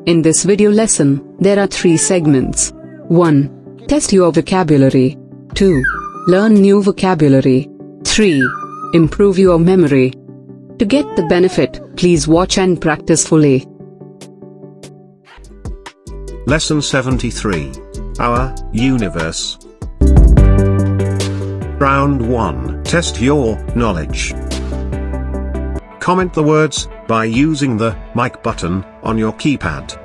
In this video lesson, there are 3 segments. 1. Test your vocabulary. 2. Learn new vocabulary. 3. Improve your memory. To get the benefit, please watch and practice fully. Lesson 73. Our Universe. Round 1. Test your knowledge. Comment the words by using the mic button on your keypad.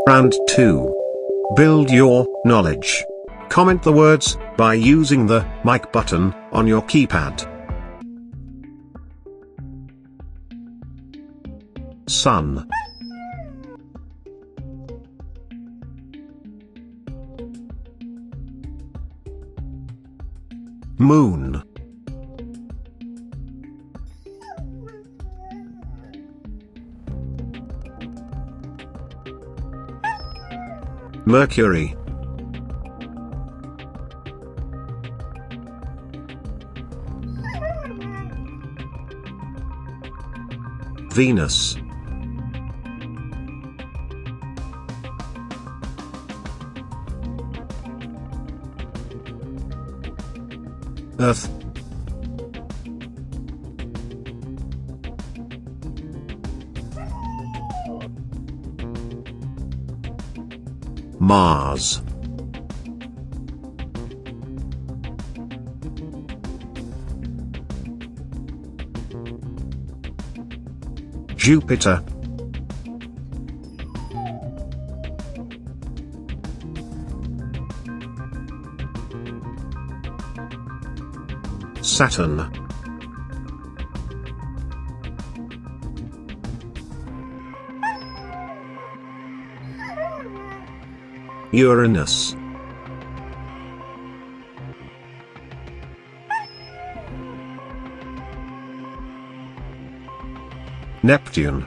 Round 2. Build your knowledge. Comment the words by using the mic button on your keypad. Sun. Moon. Mercury. Venus. Earth. Mars. Jupiter. Saturn. Uranus. Neptune.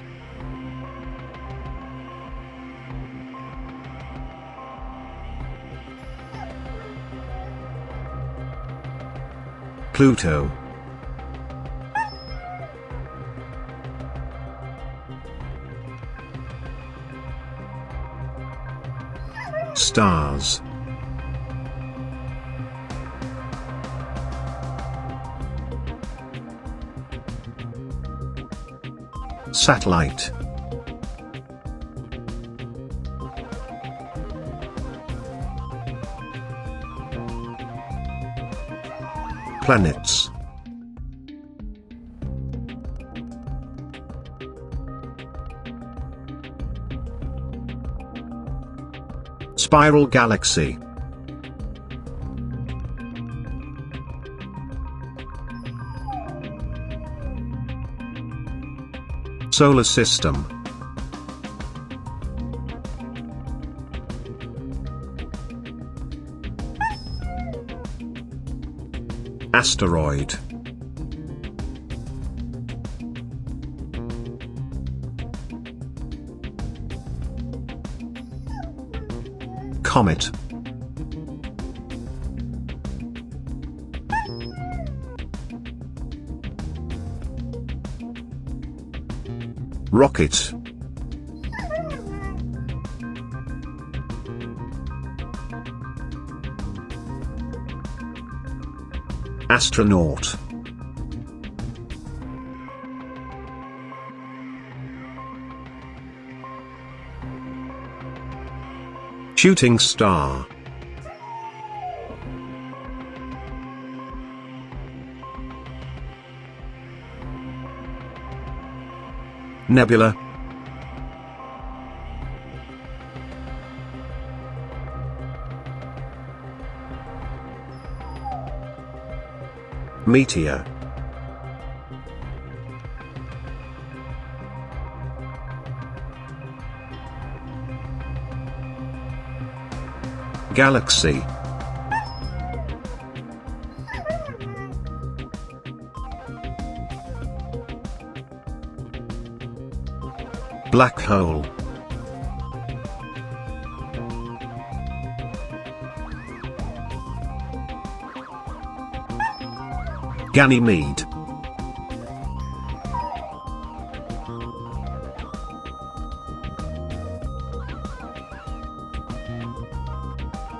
Pluto. Stars. Satellite. Planets. Spiral galaxy. Solar system. Asteroid. Comet. Rocket. Astronaut. Shooting star. Nebula. Meteor. Galaxy. Black hole. Ganymede.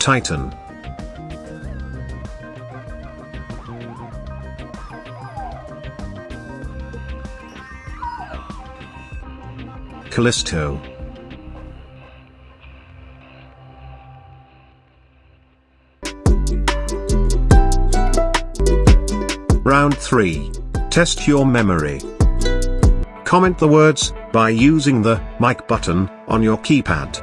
Titan. Callisto. Round 3. Test your memory. Comment the words by using the mic button on your keypad.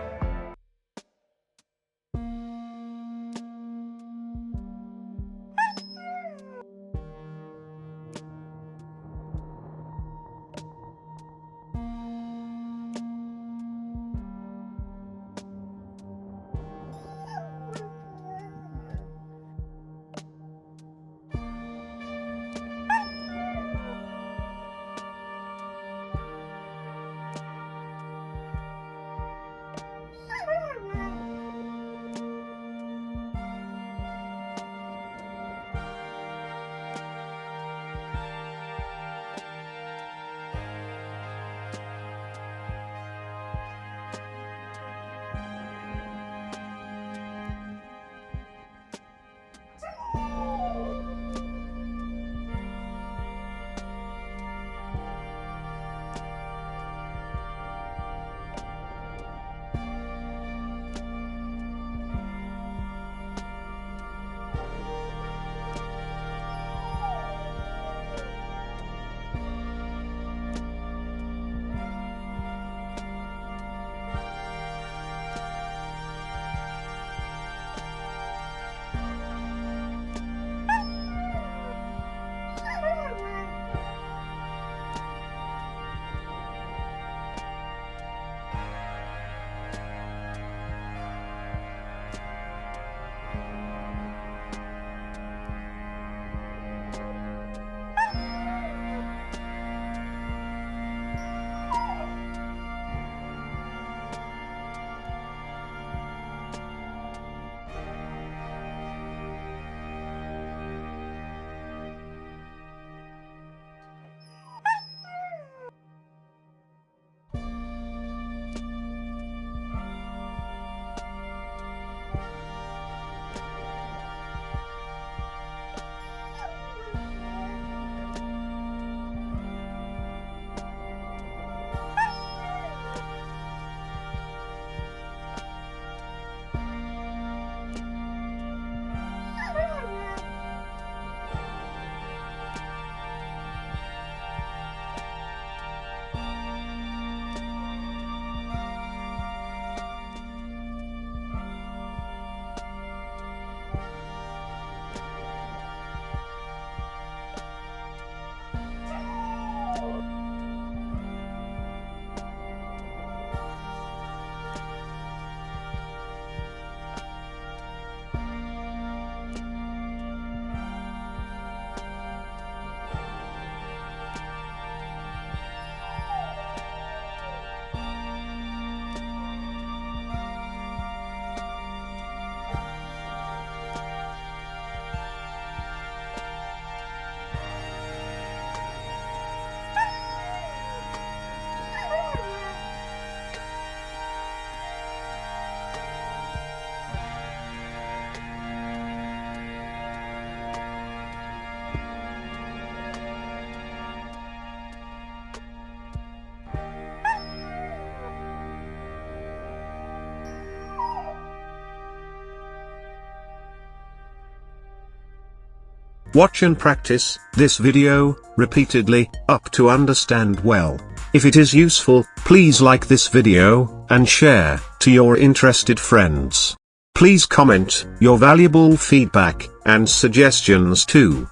Watch and practice this video repeatedly up to understand well. If it is useful, please like this video and share to your interested friends. Please comment your valuable feedback and suggestions too.